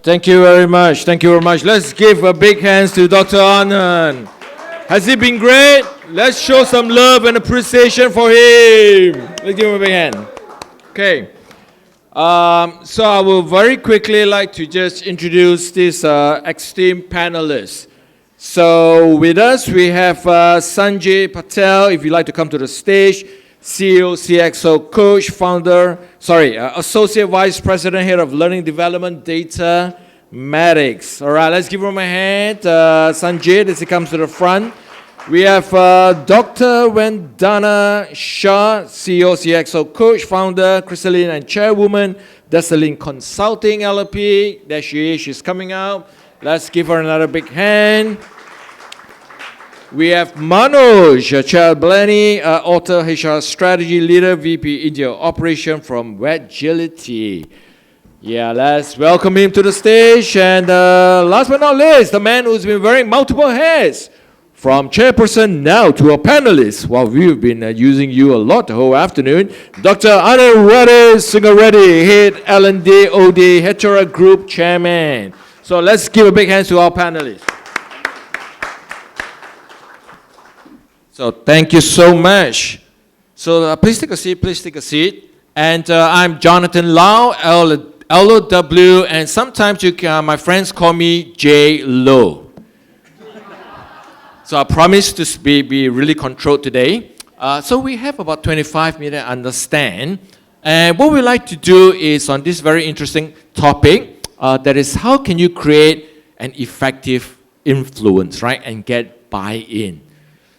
Thank you very much. Thank you very much. Let's give a big hands to Dr. Anand. Has he been great? Let's show some love and appreciation for him. Let's give him a big hand. Okay. So I will very quickly like to just introduce this esteemed panelists. So with us we have Sanjay Patel, if you'd like to come to the stage, CEO, CXO coach, Associate Vice President, Head of Learning Development, Data, Medics. All right, let's give him a hand. Sanjay, as he comes to the front. We have Dr. Vandana Shah, CEO, CXO coach, founder, Crystalline and chairwoman, Dessalin Consulting LLP. There she is, she's coming out. Let's give her another big hand. We have Manoj Chalblani, author, HR strategy leader, VP India operation from Wedgility. Yeah, let's welcome him to the stage. And last but not least, the man who's been wearing multiple hats, from chairperson now to a panelist. Well, we've been using you a lot the whole afternoon. Dr. Anand Reddy Singareddy, head L&D OD Hetera Group chairman. So let's give a big hand to our panelists. So thank you so much. So please take a seat. And I'm Jonathan Lau, LOW, and sometimes my friends call me J. Lo. So I promise to be really controlled today. So we have about 25 minutes, understand. And what we like to do is on this very interesting topic, that is how can you create an effective influence, right, and get buy-in.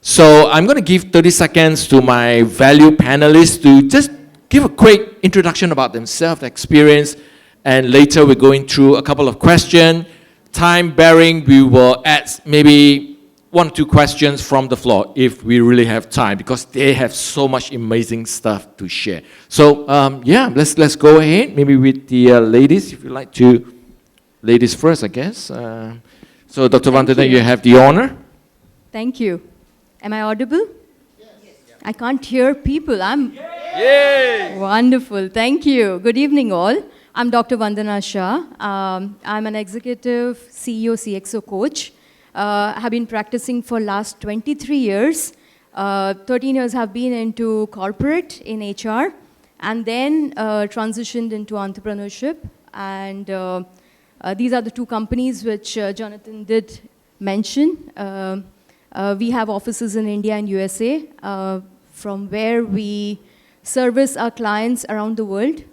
So I'm going to give 30 seconds to my value panelists to just give a quick introduction about themselves, experience, and later we're going through a couple of questions. Time bearing, we will add maybe 1 or 2 questions from the floor if we really have time, because they have so much amazing stuff to share. So yeah, let's go ahead. Maybe with the ladies, if you like to. Ladies first, I guess. So Dr. Vandana, you have the honor. Thank you. Am I audible? Yes. I can't hear people. Yay! Wonderful. Thank you. Good evening, all. I'm Dr. Vandana Shah. I'm an executive CEO, CXO coach. I have been practicing for last 23 years. 13 years have been into corporate in HR, and then transitioned into entrepreneurship. And these are the 2 companies which Jonathan did mention. We have offices in India and USA, from where we service our clients around the world.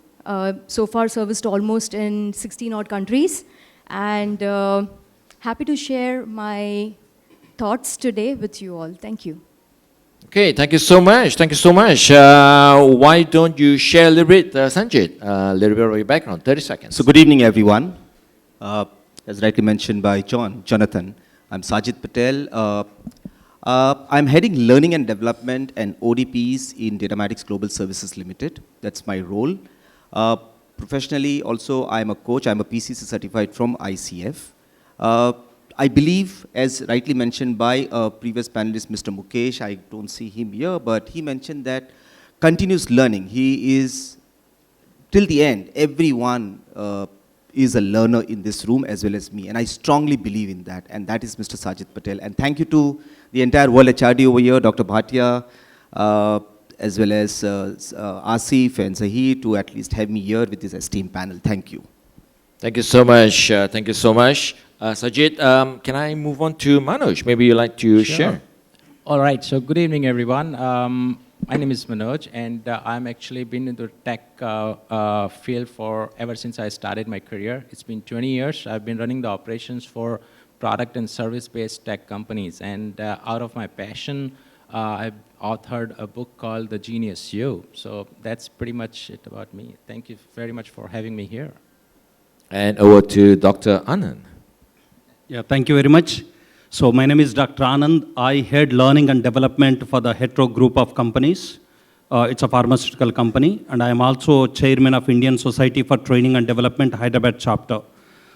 So far serviced almost in 16 odd countries. And happy to share my thoughts today with you all. Thank you. Okay, thank you so much. Thank you so much. Why don't you share a little bit, Sanjay, a little bit of your background, 30 seconds. So good evening, everyone. As rightly mentioned by Jonathan, I'm Sajid Patel. I'm heading Learning and Development and ODPs in Datamatics Global Services Limited. That's my role. Professionally, also, I'm a coach. I'm a PCC certified from ICF. I believe, as rightly mentioned by a previous panelist, Mr. Mukesh, I don't see him here, but he mentioned that continuous learning. He is, till the end, everyone is a learner in this room as well as me, and I strongly believe in that, and that is Mr. Sajid Patel. And thank you to the entire World HRD over here, Dr. Bhatia, as well as Asif and Zahid, to at least have me here with this esteemed panel. Thank you. Thank you so much. Thank you so much. Sajid, can I move on to Manoj? Maybe you'd like to share. All right, so good evening, everyone. My name is Manoj, and I'm actually been in the tech field for ever since I started my career. It's been 20 years. I've been running the operations for product and service-based tech companies. And out of my passion, I've authored a book called The Genius You. So that's pretty much it about me. Thank you very much for having me here. And over to Dr. Anand. Yeah, thank you very much. So my name is Dr. Anand. I head learning and development for the Hetero Group of companies. It's a pharmaceutical company. And I am also chairman of Indian Society for Training and Development, Hyderabad chapter.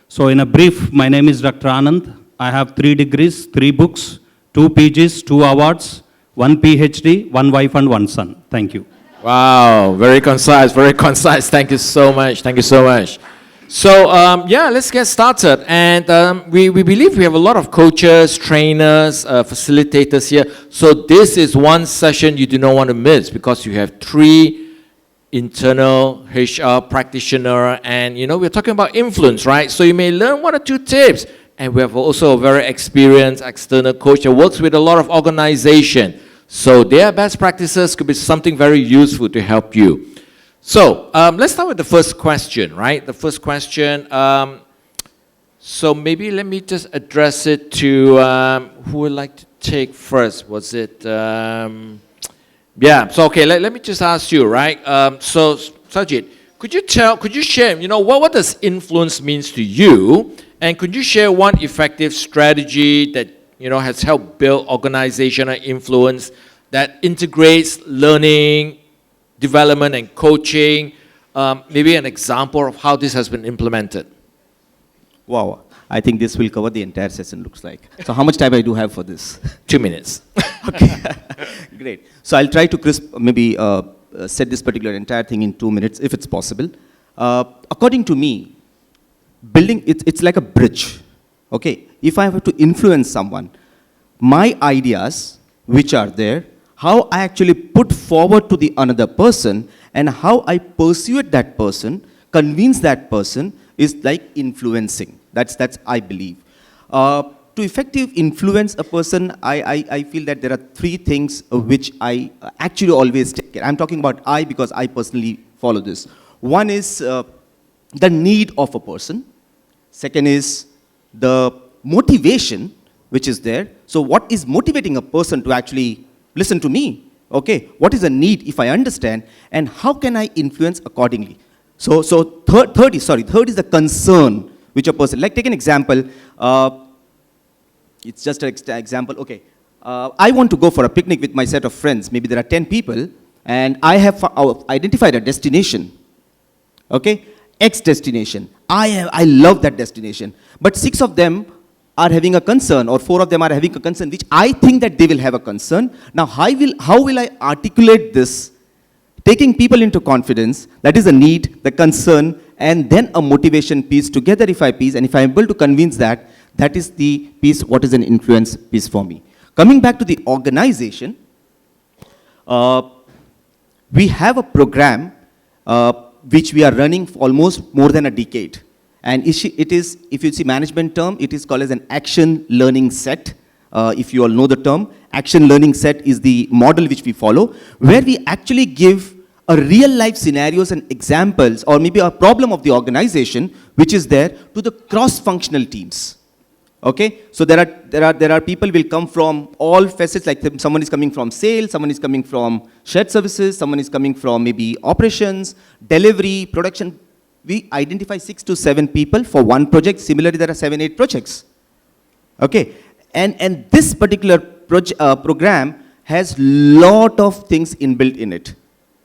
So in a brief, my name is Dr. Anand. I have 3 degrees, 3 books, 2 PGs, 2 awards, 1 PhD, 1 wife and 1 son. Thank you. Wow, very concise, very concise. Thank you so much. Thank you so much. So yeah, let's get started. And we believe we have a lot of coaches, trainers, facilitators here. So this is one session you do not want to miss because you have 3 internal HR practitioner, and we're talking about influence, right? So you may learn 1 or 2 tips. And we have also a very experienced external coach that works with a lot of organization. So their best practices could be something very useful to help you. So let's start with the first question, right? The first question. So maybe let me just address it to who would like to take first. Was it? Yeah. So okay, let me just ask you, right? So Sajid, could you share? What does influence means to you? And could you share one effective strategy that has helped build organizational influence that integrates learning, development, and coaching? Maybe an example of how this has been implemented. Wow, I think this will cover the entire session, looks like. So how much time I do have for this? 2 minutes. Okay, great. So I'll try to maybe set this particular entire thing in 2 minutes, if it's possible. According to me, building, it's like a bridge, okay? If I have to influence someone, my ideas, which are there, how I actually put forward to the another person, and how I persuade that person, convince that person, is like influencing. That's I believe. To effective influence a person, I feel that there are 3 things which I actually always take care. I'm talking about I because I personally follow this. One is the need of a person. Second is the motivation which is there. So what is motivating a person to actually listen to me? Okay, what is a need if I understand, and how can I influence accordingly? So third is the concern which a person, like take an example, it's just an example, okay. I want to go for a picnic with my set of friends, maybe there are 10 people, and I have identified a destination, okay, X destination. I love that destination, but 6 of them are having a concern, or 4 of them are having a concern, which I think that they will have a concern. Now, how will I articulate this, taking people into confidence, that is a need, the concern, and then a motivation piece together if I'm able to convince that, that is the piece, what is an influence piece for me. Coming back to the organization, we have a program which we are running for almost more than a decade. And it is, if you see management term, it is called as an action learning set. If you all know the term, action learning set is the model which we follow, where we actually give a real life scenarios and examples, or maybe a problem of the organization which is there, to the cross-functional teams. Okay, so there are people will come from all facets, like someone is coming from sales, someone is coming from shared services, someone is coming from maybe operations, delivery, production. We identify 6 to 7 people for one project. Similarly, there are 7, 8 projects. Okay, and this particular program has lot of things inbuilt in it.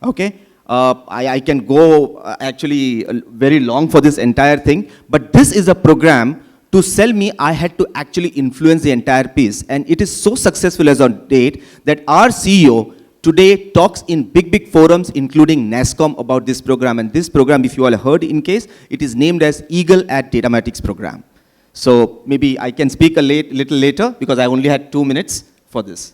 Okay, I can go actually very long for this entire thing, but this is a program. To sell me, I had to actually influence the entire piece, and it is so successful as on date that our CEO today talks in big forums, including NASSCOM, about this program. And this program, if you all heard in case, it is named as Eagle at Datamatics program. So maybe I can speak a little later because I only had 2 minutes for this.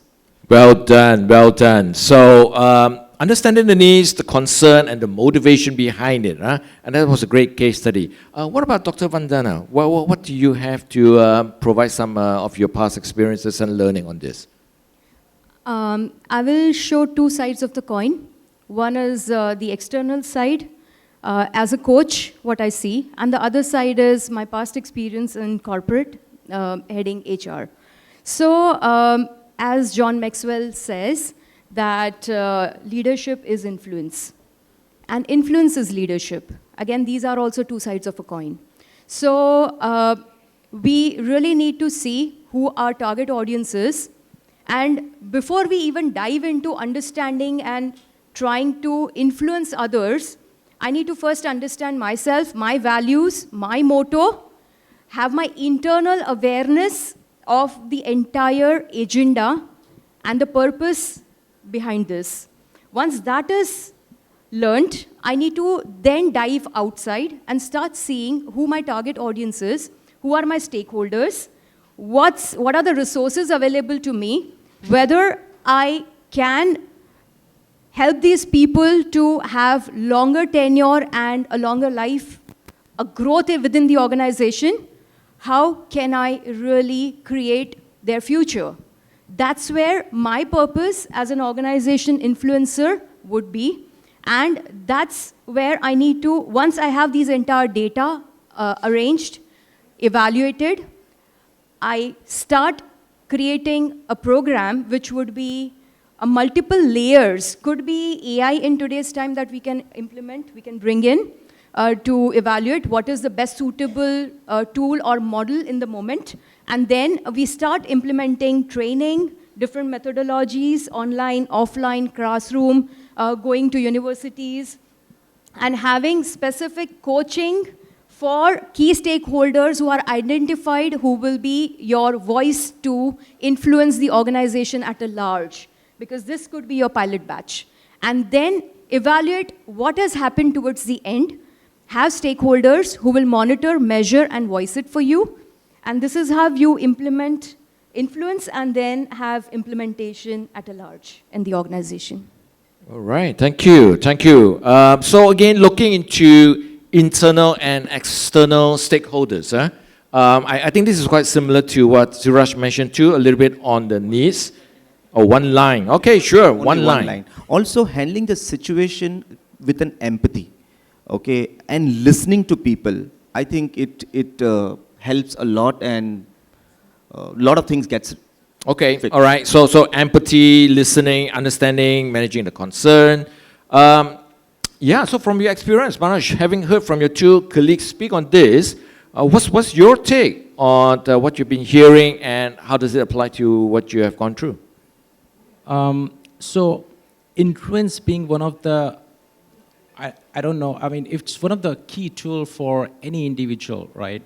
Well done, well done. So understanding the needs, the concern, and the motivation behind it, and that was a great case study. What about Dr. Vandana? What do you have to provide some of your past experiences and learning on this? I will show 2 sides of the coin. One is the external side, as a coach, what I see, and the other side is my past experience in corporate, heading HR. So, as John Maxwell says, that leadership is influence, and influence is leadership. Again, these are also 2 sides of a coin. So, we really need to see who our target audience is, and before we even dive into understanding and trying to influence others, I need to first understand myself, my values, my motto, have my internal awareness of the entire agenda and the purpose behind this. Once that is learned, I need to then dive outside and start seeing who my target audience is, who are my stakeholders, what are the resources available to me, whether I can help these people to have longer tenure and a longer life, a growth within the organization. How can I really create their future? That's where my purpose as an organization influencer would be. And that's where I need to, once I have these entire data arranged, evaluated, I start creating a program which would be multiple layers. Could be AI in today's time that we can implement, we can bring in to evaluate what is the best suitable tool or model in the moment. And then we start implementing training, different methodologies, online, offline, classroom, going to universities, and having specific coaching for key stakeholders who are identified, who will be your voice to influence the organization at a large, because this could be your pilot batch. And then evaluate what has happened towards the end, have stakeholders who will monitor, measure, and voice it for you. And this is how you implement influence and then have implementation at a large in the organization. All right, thank you, thank you. So again, looking into internal and external stakeholders, I think this is quite similar to what Suraj mentioned too, a little bit on the needs. Oh, one line. Okay, sure, Only one line. Also, handling the situation with an empathy, okay, and listening to people. I think it helps a lot, and a lot of things gets. Okay, Fit. all right. So empathy, listening, understanding, managing the concern. Yeah, so from your experience, Manoj, having heard from your two colleagues speak on this, what's your take on what you've been hearing, and how does it apply to what you have gone through? So influence being one of the, I don't know, I mean, it's one of the key tools for any individual, right?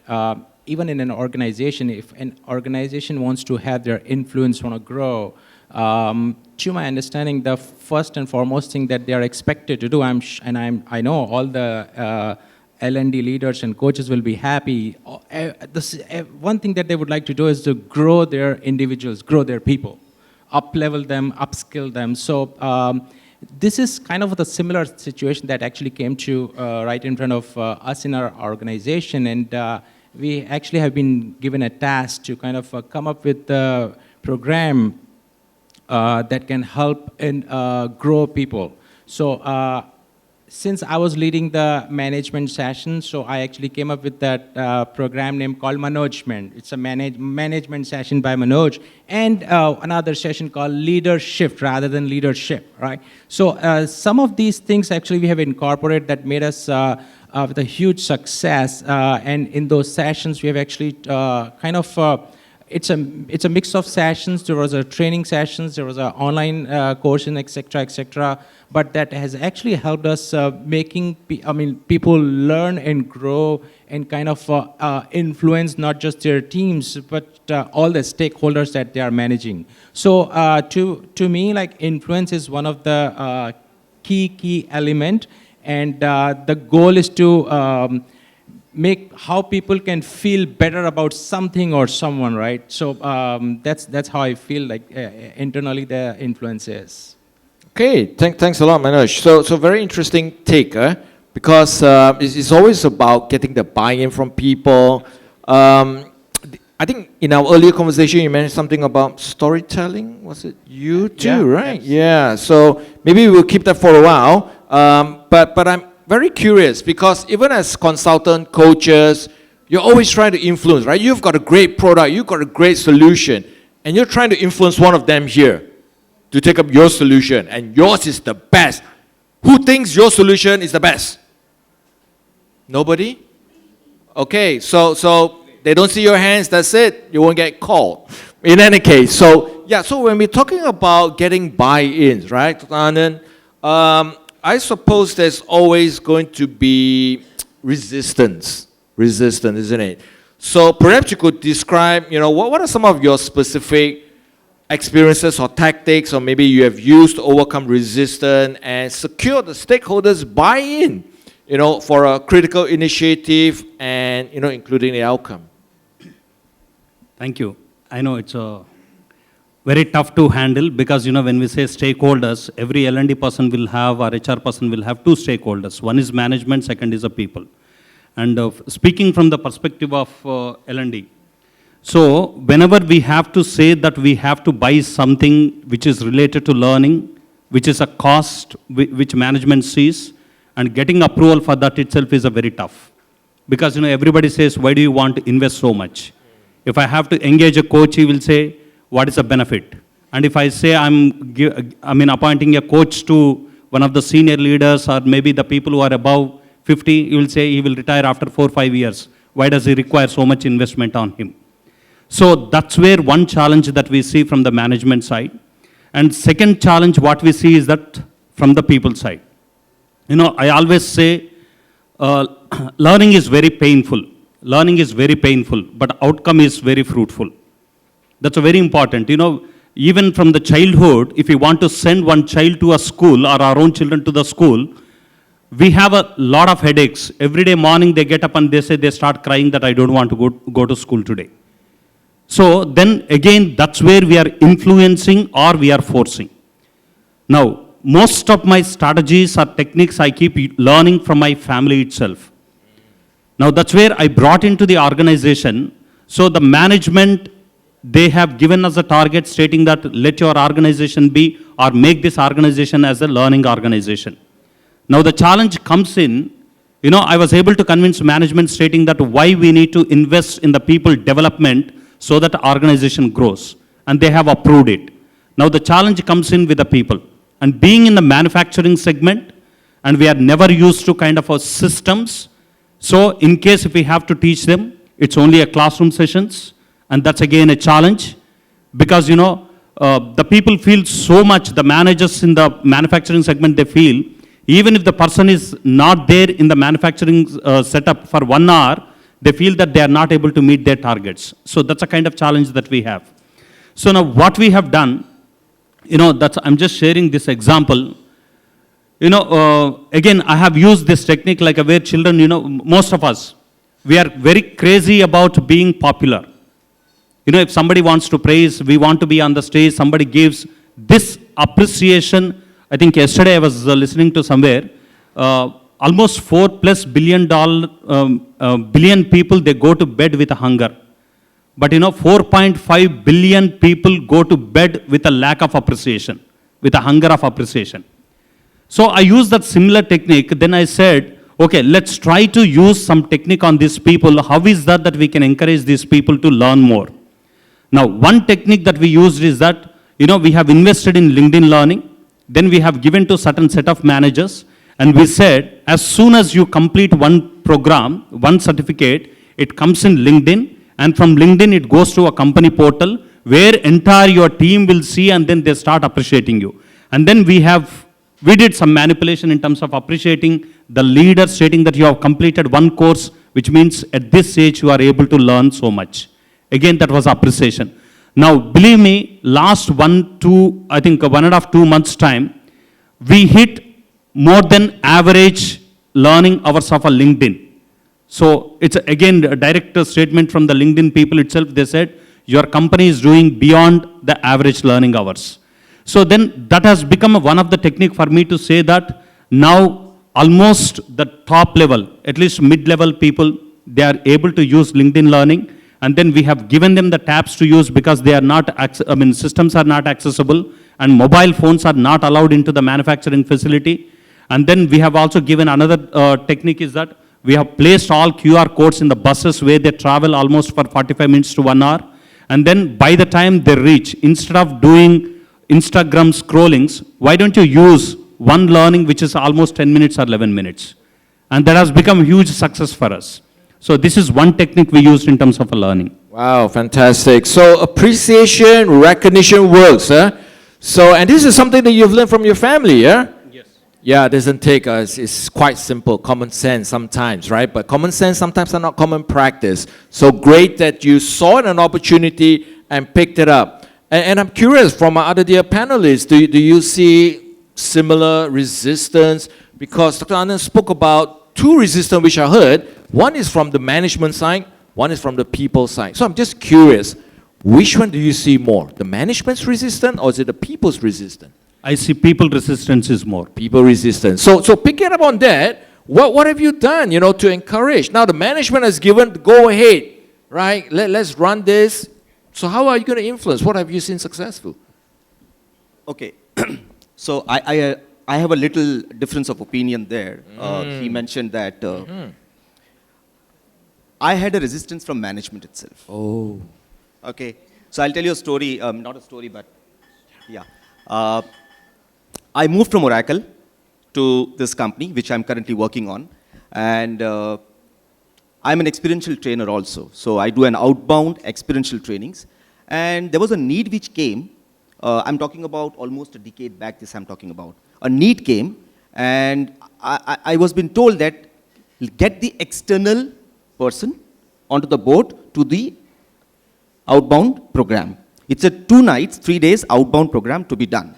Even in an organization, if an organization wants to have their influence, want to grow, to my understanding, the first and foremost thing that they are expected to do, I know all the L&D leaders and coaches will be happy. One thing that they would like to do is to grow their individuals, grow their people, up-level them, upskill them. So this is kind of the similar situation that actually came to right in front of us in our organization, and we actually have been given a task to kind of come up with a program that can help and grow people. So since I was leading the management session, so I actually came up with that program name called Manojment. It's a management session by Manoj, and another session called Leadership rather than Leadership, right? So some of these things actually we have incorporated that made us with a huge success, and in those sessions we have actually kind of it's a mix of sessions. There was a training sessions, there was an online course, and etc. But that has actually helped us making people learn and grow and kind of influence not just their teams but all the stakeholders that they are managing. So to me, like, influence is one of the key element, and the goal is to make how people can feel better about something or someone, right? So that's how I feel like internally the influence is. Okay, thanks a lot, Manoj. So very interesting take, because it's always about getting the buy-in from people. I think in our earlier conversation you mentioned something about storytelling. Was it you too, Yeah, right? yes. Yeah. So maybe we'll keep that for a while. But I'm very curious, because even as consultant coaches, you're always trying to influence, right? You've got a great product, you've got a great solution, and you're trying to influence one of them here to take up your solution, and yours is the best. Who thinks your solution is the best? Nobody? Okay, so they don't see your hands, that's it. You won't get called. In any case, so when we're talking about getting buy-ins, right, Anand, I suppose there's always going to be resistance, isn't it? So perhaps you could describe, what are some of your specific experiences or tactics, or maybe you have used to overcome resistance and secure the stakeholders' buy-in, for a critical initiative and, including the outcome? Thank you. I know it's very tough to handle because, when we say stakeholders, every L&D person will have, or HR person will have two stakeholders. One is management, second is the people. And speaking from the perspective of L&D, so whenever we have to say that we have to buy something which is related to learning, which is a cost which management sees, and getting approval for that itself is a very tough. Because everybody says, why do you want to invest so much? If I have to engage a coach, he will say, what is the benefit? And if I say I'm appointing a coach to one of the senior leaders or maybe the people who are above 50, he will say he will retire after 4 or 5 years. Why does he require so much investment on him? So that's where one challenge that we see from the management side. And second challenge what we see is that from the people side. I always say learning is very painful. Learning is very painful, but outcome is very fruitful. That's very important. Even from the childhood, if we want to send one child to a school or our own children to the school, we have a lot of headaches. Every day morning they get up and they start crying that I don't want to go to school today. So then again, that's where we are influencing or we are forcing. Now, most of my strategies or techniques I keep learning from my family itself. Now that's where I brought into the organization. So the management, they have given us a target stating that let your organization be or make this organization as a learning organization. Now the challenge comes in, I was able to convince management stating that why we need to invest in the people development so that the organization grows. And they have approved it. Now the challenge comes in with the people. And being in the manufacturing segment, and we are never used to kind of a systems. So in case if we have to teach them, it's only a classroom sessions. And that's again a challenge. Because the people feel so much, the managers in the manufacturing segment, they feel, even if the person is not there in the manufacturing setup for 1 hour, they feel that they are not able to meet their targets. So that's a kind of challenge that we have. So now what we have done, I'm just sharing this example. Again, I have used this technique like where children, most of us, we are very crazy about being popular. If somebody wants to praise, we want to be on the stage, somebody gives this appreciation. I think yesterday I was listening to somewhere, almost $4+ billion people, they go to bed with a hunger. But 4.5 billion people go to bed with a lack of appreciation, with a hunger of appreciation. So I used that similar technique. Then I said, okay, let's try to use some technique on these people. How is that we can encourage these people to learn more? Now, one technique that we used is that, we have invested in LinkedIn learning. Then we have given to certain set of managers. And we said, as soon as you complete one program, one certificate, it comes in LinkedIn. And from LinkedIn, it goes to a company portal where entire your team will see and then they start appreciating you. And then we did some manipulation in terms of appreciating the leader, stating that you have completed one course, which means at this age you are able to learn so much. Again, that was appreciation. Now, believe me, last 1.5 2 months time, we hit more than average learning hours of a LinkedIn. So it's again a direct statement from the LinkedIn people itself. They said, your company is doing beyond the average learning hours. So then that has become one of the technique for me to say that now almost the top level, at least mid-level people, they are able to use LinkedIn learning. And then we have given them the tabs to use because they are not, systems are not accessible and mobile phones are not allowed into the manufacturing facility. And then we have also given another technique is that we have placed all QR codes in the buses where they travel almost for 45 minutes to 1 hour. And then by the time they reach, instead of doing Instagram scrollings, why don't you use one learning which is almost 10 minutes or 11 minutes? And that has become a huge success for us. So this is one technique we used in terms of learning. Wow, fantastic. So appreciation, recognition works, huh? So, and this is something that you've learned from your family, yeah? Yes. Yeah, it doesn't take us, it's quite simple, common sense sometimes, right? But common sense sometimes are not common practice. So great that you saw an opportunity and picked it up. And I'm curious, from our other dear panelists, do you see similar resistance? Because Dr. Anand spoke about two resistance which I heard. One is from the management side, one is from the people side. So I'm just curious, which one do you see more? The management's resistance or is it the people's resistance? I see people resistance is more. People resistance. So picking up on that, what have you done, to encourage? Now the management has given the go ahead, right? Let's run this. So how are you going to influence? What have you seen successful? Okay, so I have a little difference of opinion there. He mentioned that I had a resistance from management itself. Oh. Okay, so I'll tell you a story, not a story, but yeah. I moved from Oracle to this company, which I'm currently working on, and I'm an experiential trainer also. So I do an outbound experiential trainings, and there was a need which came. I'm talking about almost a decade back. This I'm talking about. A need came, and I was being told that get the external person onto the board to the outbound program. It's a 2 nights, 3 days outbound program to be done.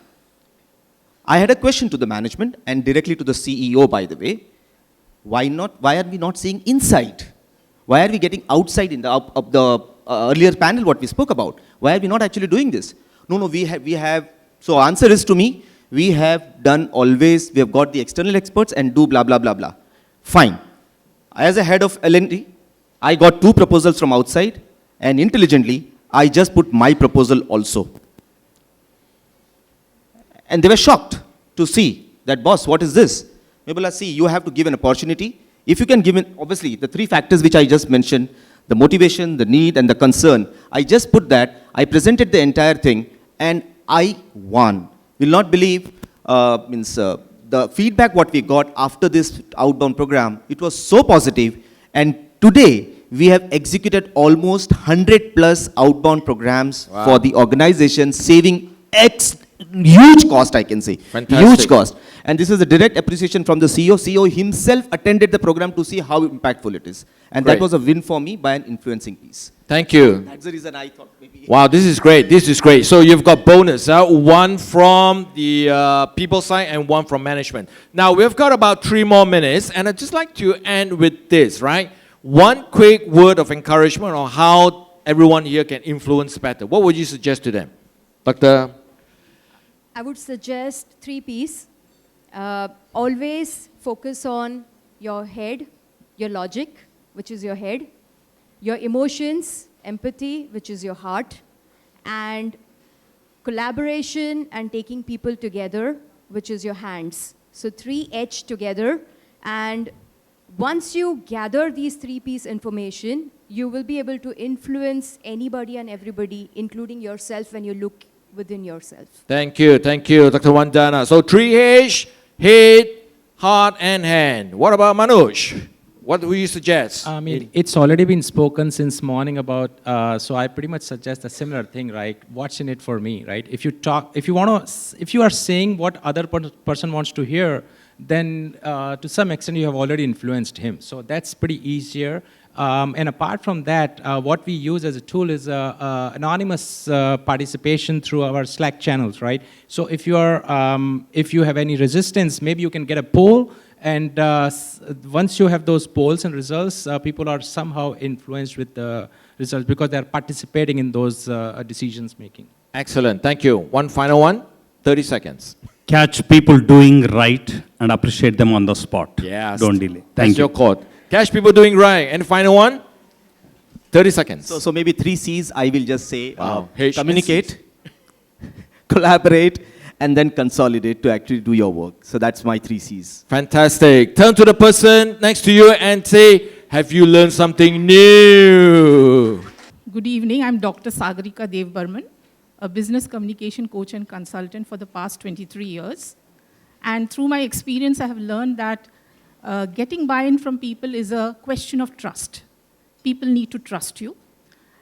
I had a question to the management and directly to the CEO, by the way. Why not? Why are we not seeing inside? Why are we getting outside in the earlier panel what we spoke about? Why are we not actually doing this? No, we have. So answer is to me, we have done always, we have got the external experts and do blah, blah, blah, blah. Fine. As a head of L&D, I got 2 proposals from outside and intelligently, I just put my proposal also. And they were shocked to see that, boss, what is this? Maybe see, you have to give an opportunity. If you can give it, obviously, the 3 factors which I just mentioned, the motivation, the need, and the concern, I just put that, I presented the entire thing, and I won. Will not believe, the feedback what we got after this outbound program, it was so positive, and today, we have executed almost 100 plus outbound programs for the organization, saving huge cost, I can say. Fantastic. Huge cost. And this is a direct appreciation from the CEO. CEO himself attended the program to see how impactful it is. And Great. that was a win for me by an influencing piece. Thank you. That's the reason I thought maybe... Wow, this is great. This is great. So you've got bonus, one from the people side and one from management. Now we've got about 3 more minutes, and I'd just like to end with this, right? One quick word of encouragement on how everyone here can influence better. What would you suggest to them? Dr. I would suggest 3 P's. Always focus on your head, your logic, which is your head, your emotions, empathy, which is your heart, and collaboration and taking people together, which is your hands. So 3H together, and once you gather these 3 P's information, you will be able to influence anybody and everybody, including yourself when you look within yourself. Thank you, Dr. Vandana. So 3H, head, heart, and hand. What about Manoj? What do you suggest? I mean, it's already been spoken since morning about, so I pretty much suggest a similar thing, right? What's in it for me, right? If you are saying what other person wants to hear, then to some extent you have already influenced him. So that's pretty easier. And apart from that, what we use as a tool is anonymous participation through our Slack channels, right? So if you have any resistance, maybe you can get a poll, and once you have those polls and results, people are somehow influenced with the results because they are participating in those decisions making. Excellent, thank you. One final one, 30 seconds. Catch people doing right and appreciate them on the spot. Yes. Don't delay. That's Thank you. your quote. Catch people doing right. And final one, 30 seconds. So maybe 3 C's, I will just say, Wow. H- communicate, collaborate, and then consolidate to actually do your work. So that's my 3 C's. Fantastic. Turn to the person next to you and say, have you learned something new? Good evening. I'm Dr. Sagarika Dev Burman, a business communication coach and consultant for the past 23 years. And through my experience, I have learned that getting buy-in from people is a question of trust. People need to trust you.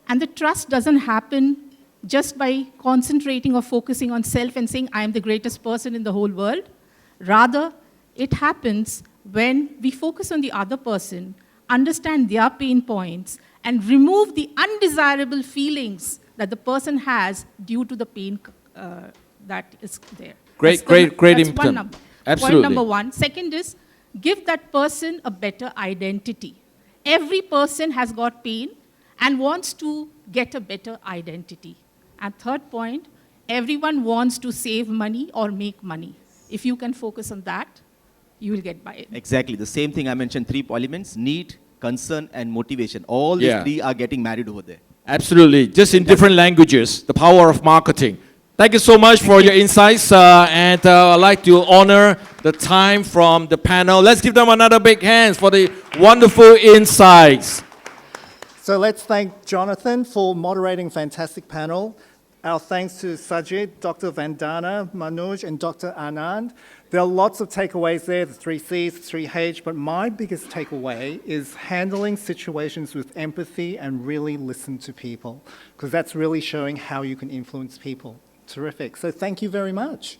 And the trust doesn't happen just by concentrating or focusing on self and saying, I am the greatest person in the whole world. Rather, it happens when we focus on the other person, understand their pain points, and remove the undesirable feelings that the person has due to the pain that is there. Great That's input. one number. Absolutely. Point number one. Second is, give that person a better identity. Every person has got pain and wants to get a better identity. And third point, everyone wants to save money or make money. If you can focus on that, you will get by it. Exactly. The same thing I mentioned, 3 elements: need, concern, and motivation. All these Yeah. 3 are getting married over there. Absolutely. Just in different languages, the power of marketing. Thank you so much for your insights. And I'd like to honor the time from the panel. Let's give them another big hand for the wonderful insights. So let's thank Jonathan for moderating a fantastic panel. Our thanks to Sajid, Dr. Vandana, Manoj, and Dr. Anand. There are lots of takeaways there, the 3 C's, the 3 H, but my biggest takeaway is handling situations with empathy and really listen to people, because that's really showing how you can influence people. Terrific. So thank you very much.